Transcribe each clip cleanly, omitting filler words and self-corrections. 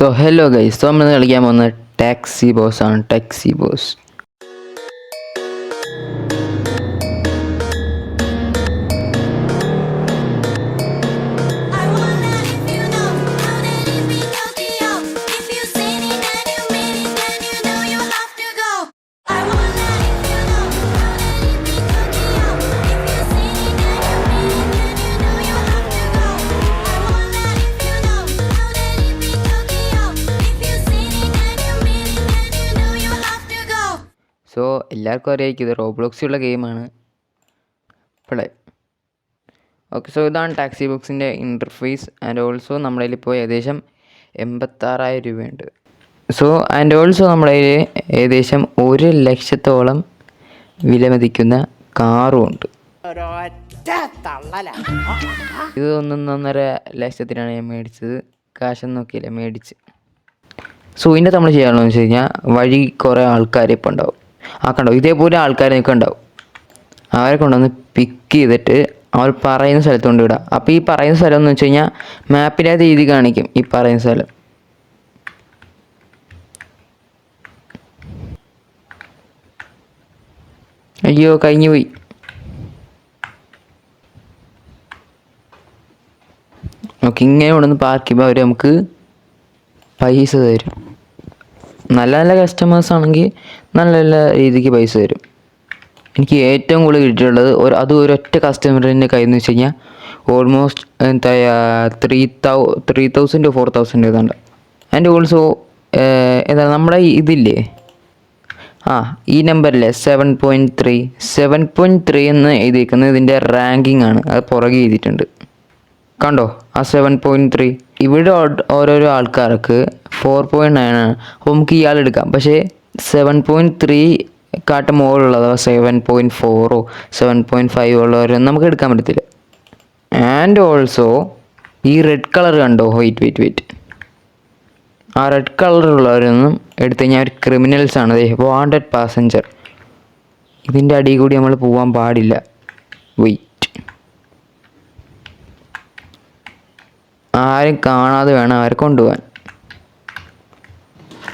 So hello guys, so നമ്മൾ കളിക്കാൻ പോകുന്നത് ടാക്സി ബോസ് ആണ്. ടാക്സി ബോസ് സോ എല്ലാവർക്കും അറിയായിരിക്കും ഇത് റോബ്ലോക്സിലുള്ള ഗെയിമാണ് പ്ലേ. ഓക്കെ, സോ ഇതാണ് ടാക്സി ബോക്സിൻ്റെ ഇൻ്റർഫേസ്. ആൻഡ് ഓൾസോ നമ്മുടെ കയ്യിൽ ഇപ്പോൾ ഏകദേശം 86,000 രൂപയുണ്ട്. സോ ആൻഡ് ഓൾസോ നമ്മുടെ കയ്യിൽ ഏകദേശം 1,00,000-ഓളം വിലമതിക്കുന്ന കാറും ഉണ്ട്. ഇത് 1.5 ലക്ഷത്തിനാണ് ഞാൻ മേടിച്ചത്. കാശൊന്നും നോക്കിയില്ല, മേടിച്ച്. സോ ഇതിൻ്റെ നമ്മൾ ചെയ്യാനുള്ളതെന്ന് വെച്ച് കഴിഞ്ഞാൽ, വഴി കുറേ ആൾക്കാർ ഇപ്പോൾ ഉണ്ടാവും. കണ്ടോ, ഇതേപോലെ ആൾക്കാർ നിൽക്കുക ഉണ്ടാവും. അവരെ കൊണ്ടുവന്ന് പിക്ക് ചെയ്തിട്ട് അവർ പറയുന്ന സ്ഥലത്ത് കൊണ്ടുവിടുക. അപ്പോൾ ഈ പറയുന്ന സ്ഥലം എന്ന് വെച്ച് കഴിഞ്ഞാൽ മാപ്പിലെ രീതി കാണിക്കും ഈ പറയുന്ന സ്ഥലം. അയ്യോ, കഴിഞ്ഞു പോയി. ഓക്കെ, ഇങ്ങനെ കൊണ്ടുവന്ന് പാർക്ക് ചെയ്യുമ്പോൾ അവർ നമുക്ക് പൈസ തരും. നല്ല നല്ല കസ്റ്റമേഴ്സ് ആണെങ്കിൽ നല്ല നല്ല രീതിക്ക് പൈസ തരും. എനിക്ക് ഏറ്റവും കൂടുതൽ കിട്ടിയിട്ടുള്ളത് ഒരൊറ്റ കസ്റ്റമറിൻ്റെ കയ്യിൽ നിന്ന് വെച്ച് കഴിഞ്ഞാൽ ഓൾമോസ്റ്റ് 3,000 to 4,000 ഏതാണ്ട്. ആൻഡ് ഓൾസോ എന്താ നമ്മുടെ ഇതില്ലേ, ഈ നമ്പറില്ലേ 7.3 എന്ന് എഴുതിയിരിക്കുന്നത് ഇതിൻ്റെ റാങ്കിങ് ആണ്. അത് പുറകെ എഴുതിയിട്ടുണ്ട്, കണ്ടോ ആ 7.3. ഇവിടെ ഓരോരോ ആൾക്കാർക്ക് 4.9 ആണ്. അപ്പോൾ നമുക്ക് ഇയാൾ എടുക്കാം. പക്ഷേ 7.3 കാട്ട് മുകളിലുള്ളത് 7.4 7.5 ഉള്ളവരൊന്നും നമുക്ക് എടുക്കാൻ പറ്റത്തില്ല. ആൻഡ് ഓൾസോ ഈ റെഡ് കളർ കണ്ടോ, വെയിറ്റ് ആ റെഡ് കളറുള്ളവരൊന്നും എടുത്തു കഴിഞ്ഞാൽ അവർ ക്രിമിനൽസാണ്. Wanted passenger. ഇതിൻ്റെ അടിയിൽ കൂടി നമ്മൾ പോകാൻ പാടില്ല. ആരും കാണാതെ വേണം അവരെ കൊണ്ടുപോകാൻ.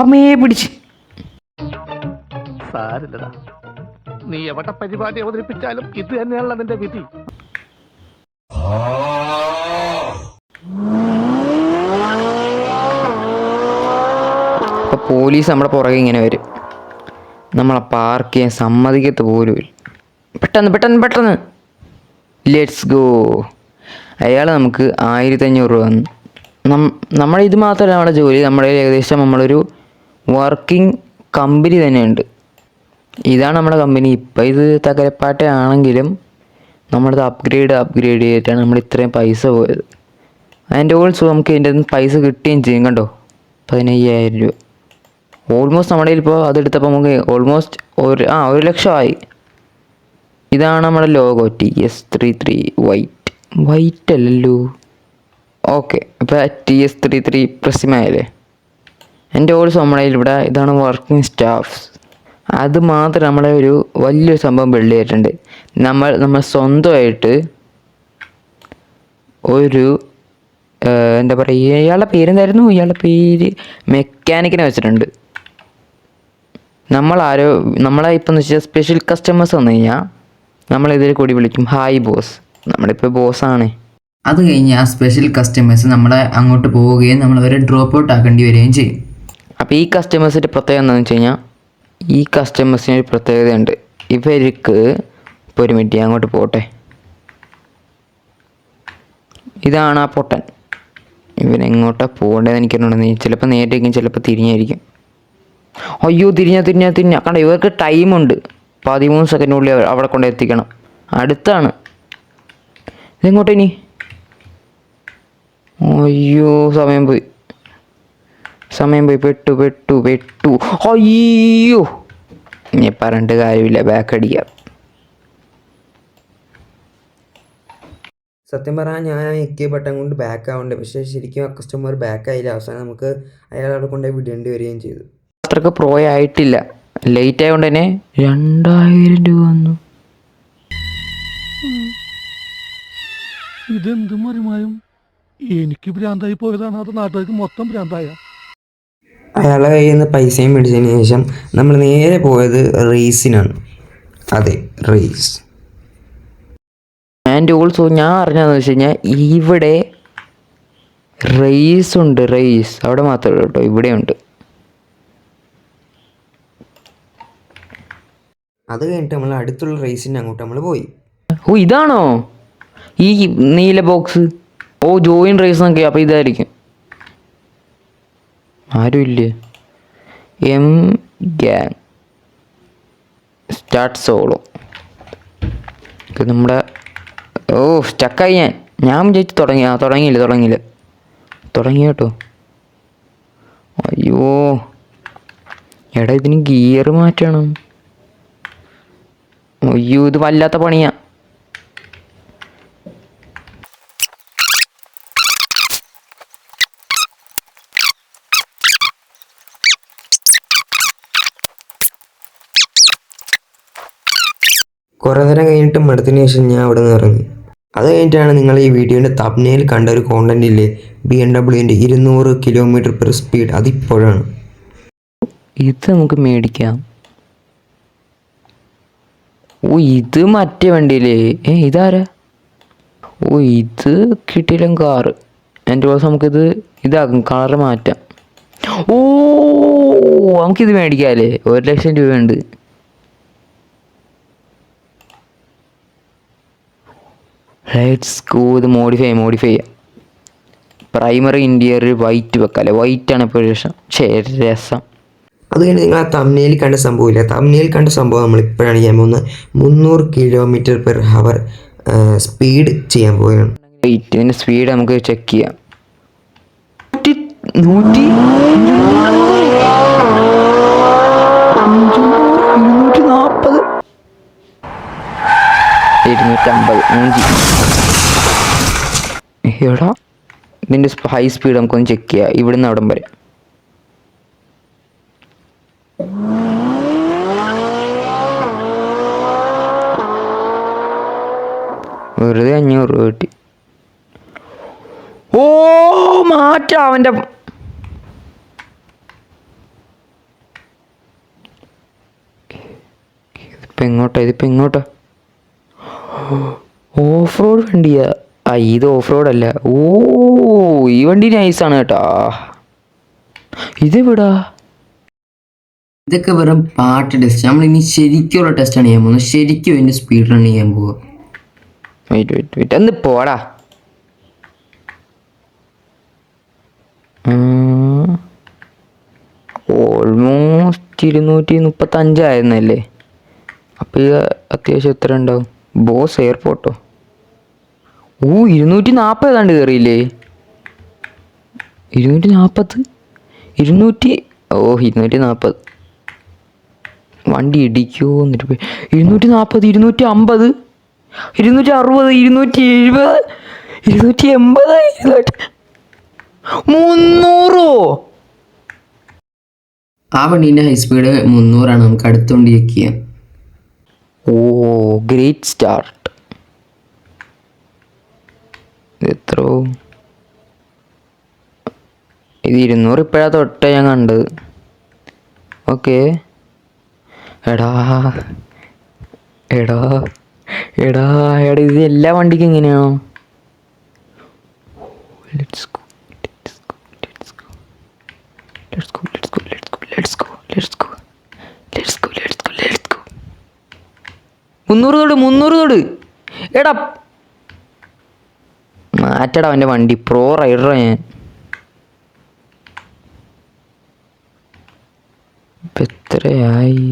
അമ്മയെ പിടിച്ച്. സാരില്ലടാ, നീ എവിടെ പരിപാടി അവതരിപ്പിച്ചാലും ഇത് തന്നെയാണല്ലോ നിന്റെ വിധി. അപ്പോൾ പോലീസ് നമ്മുടെ പുറകെ ഇങ്ങനെ വരും. നമ്മളെ പാർക്ക് ചെയ്യാൻ സമ്മതിക്കത്ത് പോലും. പെട്ടെന്ന് ലെറ്റ്സ് ഗോ. അയാൾ നമുക്ക് 1,500 രൂപ തന്നു. നമ്മുടെ ഇത് മാത്രമല്ല നമ്മുടെ ജോലി. നമ്മുടെ ഏകദേശം നമ്മളൊരു വർക്കിംഗ് കമ്പനി തന്നെയുണ്ട്. ഇതാണ് നമ്മുടെ കമ്പനി. ഇപ്പം ഇത് തകരപ്പാട്ടയാണെങ്കിലും നമ്മളത് അപ്ഗ്രേഡ് ചെയ്തിട്ടാണ് നമ്മൾ ഇത്രയും പൈസ പോയത്. അതിൻ്റെ ഓൾസോ നമുക്ക് ഇതിൻ്റെ പൈസ കിട്ടുകയും ചെയ്യും. കണ്ടോ, 15,000 രൂപ ഓൾമോസ്റ്റ് നമ്മുടെ കയ്യിൽ. ഇപ്പോൾ അതെടുത്തപ്പോൾ നമുക്ക് ഓൾമോസ്റ്റ് 1 ലക്ഷമായി. ഇതാണ് നമ്മുടെ ലോഗോ, TS33 വൈറ്റ് അല്ലല്ലോ. ഓക്കെ, ഇപ്പോൾ TS33 പ്രസിമായല്ലേ. എൻ്റെ ഓൾസോ നമ്മുടെ ഇവിടെ ഇതാണ് വർക്കിംഗ് സ്റ്റാഫ്സ്. അത് മാത്രം നമ്മളെ ഒരു വലിയൊരു സംഭവം ബിൽഡ് ചെയ്തിട്ടുണ്ട്. നമ്മൾ സ്വന്തമായിട്ട് ഒരു എന്താ പറയുക, ഇയാളുടെ പേരെന്തായിരുന്നു, ഇയാളുടെ പേര് മെക്കാനിക്കിനെ വെച്ചിട്ടുണ്ട്. നമ്മളെ ഇപ്പം എന്ന് വെച്ചാൽ സ്പെഷ്യൽ കസ്റ്റമേഴ്സ് വന്നു കഴിഞ്ഞാൽ നമ്മളിതിൽ കൂടി വിളിക്കും ഹായ് ബോസ്. നമ്മളിപ്പോൾ ബോസാണ്. അത് കഴിഞ്ഞ് ആ സ്പെഷ്യൽ കസ്റ്റമേഴ്സ് നമ്മളെ അങ്ങോട്ട് പോവുകയും നമ്മളവരെ ഡ്രോപ്പ് ഔട്ട് ആക്കേണ്ടി വരികയും ചെയ്യും. അപ്പോൾ ഈ കസ്റ്റമേഴ്സിൻ്റെ പ്രത്യേകത എന്താണെന്ന് വെച്ച് കഴിഞ്ഞാൽ, ഈ കസ്റ്റമേഴ്സിനൊരു പ്രത്യേകതയുണ്ട്. ഇവർക്ക് ഇപ്പോൾ ഒരു മിനിറ്റ് അങ്ങോട്ട് പോട്ടെ. ഇതാണ് ആ പൊട്ടൻ. ഇവനെങ്ങോട്ടാണ് പോകേണ്ടതെന്ന് എനിക്കറിയണം. ചിലപ്പോൾ നേരേക്കും ചിലപ്പോൾ തിരിഞ്ഞായിരിക്കും. അയ്യോ, തിരിഞ്ഞ കണ്ട, ഇവർക്ക് ടൈമുണ്ട്. 13 സെക്കൻഡിനുള്ളിൽ അവിടെ കൊണ്ട് എത്തിക്കണം. അടുത്താണ്. ഇതെങ്ങോട്ടേനി? അയ്യോ, സമയം പോയി. പെട്ടു. അയ്യോ, ഇനി പറഞ്ഞിട്ട് കാര്യമില്ല, ബാക്ക് അടിക്കാം. സത്യം പറഞ്ഞാൽ ഞാൻ എക്കിയ ബട്ടൺ കൊണ്ട് ബാക്ക് ആവുന്നുണ്ട്. പക്ഷേ ശരിക്കും ആ കസ്റ്റമർ ബാക്ക് ആയില്ല. അവസാനം നമുക്ക് അയാളവിടെ കൊണ്ടുപോയി വിടേണ്ടി വരികയും ചെയ്തു. അത്രക്ക് പ്രോ ആയിട്ടില്ല. ലേറ്റ് ആയതുകൊണ്ട് തന്നെ 2,000 രൂപ വന്നു. ഇതെന്ത് മറിമായും? എനിക്ക് ഭ്രാന്തായി പോയതാണ്, അത് നാട്ടുകാർക്ക് മൊത്തം ഭ്രാന്തായ. അയാളുടെ കയ്യിൽ നിന്ന് പൈസയും മേടിച്ചതിന് ശേഷം നമ്മൾ നേരെ പോയത് റേസിനാണ്. അതെ, റേസ്. ആൻഡ് ഓൾസോ ഞാൻ അറിഞ്ഞതെന്ന് വെച്ച് കഴിഞ്ഞാൽ ഇവിടെ റേസ് ഉണ്ട്. റേസ് അവിടെ മാത്രമേ ഉള്ളൂ കേട്ടോ, ഇവിടെയുണ്ട്. അത് കഴിഞ്ഞിട്ട് നമ്മൾ അടുത്തുള്ള റേസിന് അങ്ങോട്ട് നമ്മൾ പോയി. ഓ ഇതാണോ ഈ നീല ബോക്സ്? ഓ ജോയിൻ റേസ് എന്നൊക്കെ. അപ്പോൾ ഇതായിരിക്കും. ആരുമില്ലേ? M gang start solo. നമ്മുടെ ഓ സ്റ്റക്കായി ഞാൻ വിചാരിച്ചു തുടങ്ങിയില്ല തുടങ്ങി കേട്ടോ. അയ്യോ എടാ ഇതിന് ഗിയർ മാറ്റണം. അയ്യോ ഇത് വല്ലാത്ത പണിയാ. കുറേ നേരം കഴിഞ്ഞിട്ട് മടുത്തതിന് ശേഷം ഞാൻ അവിടെ നിന്ന് ഇറങ്ങി. അത് കഴിഞ്ഞിട്ടാണ് നിങ്ങൾ ഈ വീഡിയോൻ്റെ തബ്നെയിൽ കണ്ട ഒരു കോണ്ടന്റ് ഇല്ലേ, BMW 200 km/speed. അതിപ്പോഴാണ്. ഇത് നമുക്ക് മേടിക്കാം. ഓ ഇത് മറ്റേ വണ്ടിയില്ലേ? ഇതാരാ? ഓ ഇത് കിട്ടിയില്ല കാറ്. എൻ്റെ ദിവസം നമുക്കിത് ഇതാക്കും, കളറ് മാറ്റാം. ഓ നമുക്കിത് മേടിക്കാമല്ലേ? 1,00,000 രൂപയുണ്ട്. Let's go. ഇത് മോഡിഫൈ ചെയ്യാം. പ്രൈമറി ഇൻറ്റീരിയർ വൈറ്റ് വെക്കാമല്ലേ? വൈറ്റാണ് ഇപ്പോൾ രസം. അത് കഴിഞ്ഞ് നിങ്ങൾ ആ തബ്നെയിൽ കണ്ട സംഭവമില്ല, തബ്നെയിൽ കണ്ട സംഭവം നമ്മളിപ്പോഴാണ് ചെയ്യാൻ പോകുന്നത്. 300 km/h സ്പീഡ് ചെയ്യാൻ പോവുകയാണ്. ഇതിൻ്റെ സ്പീഡ് നമുക്ക് ചെക്ക് ചെയ്യാം. 250 എടാ ഇതിൻ്റെ ഹൈ സ്പീഡ് നമുക്കൊന്ന് ചെക്ക് ചെയ്യാം. ഇവിടുന്ന് അവിടം വരെ വെറുതെ 500 രൂപ കിട്ടി. ഓ മാറ്റാം അവൻ്റെ. ഇതിപ്പോൾ എങ്ങോട്ടാ? ഓഫ് റോഡ് വണ്ടിയാ? ഇത് ഓഫ് റോഡല്ല. ഓ ഈ വണ്ടി നൈസാണ് കേട്ടോ. ഇതെവിടാ? ഇതൊക്കെ വെറും പാർട്ട് ടെസ്റ്റ്. നമ്മളിനി ശരിക്കുള്ള ടെസ്റ്റാണ് ചെയ്യാൻ പോകുന്നത്. ശരിക്കും ഇതിൻ്റെ സ്പീഡ് റൺ ചെയ്യാൻ പോവുക. വെയിറ്റ് ഒന്ന് പോടാ. ഓൾമോസ്റ്റ് 235 ആയിരുന്നല്ലേ? അപ്പോൾ ഇത് അത്യാവശ്യം എത്ര ഉണ്ടാവും? ബോസ് എയർപോർട്ടോ? ഓ 240 ഏതാണ്ട് കയറിയില്ലേ? 240 240 വണ്ടി ഇടിക്കുമോ എന്നിട്ട് 240 250 260 270 300. ആ വണ്ടീൻ്റെ ഹൈ സ്പീഡ് 300 ആണ്. നമുക്ക് അടുത്തുകൊണ്ട് ചെക്ക് ചെയ്യാം. ഓ ഗ്രേറ്റ് സ്റ്റാർട്ട്. എത്രോ? ഇത് 200 ഇപ്പോഴാണ് തൊട്ടേ ഞാൻ കണ്ടത്. ഓക്കെ എടാ ഇത് എല്ലാ വണ്ടിക്കും ഇങ്ങനെയാണോ? Let's go 300 തൊട്. എടാ മാറ്റടാ അവൻ്റെ വണ്ടി. പ്രോ റൈഡറാ ഞാൻ. ഇപ്പം എത്രയായി?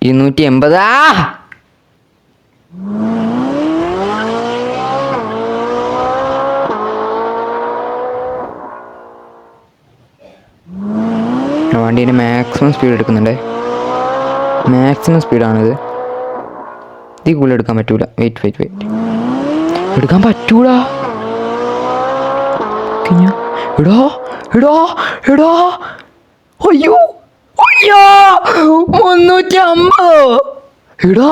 280. വണ്ടീൻ്റെ മാക്സിമം സ്പീഡ് എടുക്കുന്നുണ്ടേ. മാക്സിമം സ്പീഡാണിത്. ഇതിൽ കൂടുതൽ എടുക്കാൻ പറ്റൂല. വെയിറ്റ് എടുക്കാൻ പറ്റൂടാ. എടാ അയ്യോ 350. എടാ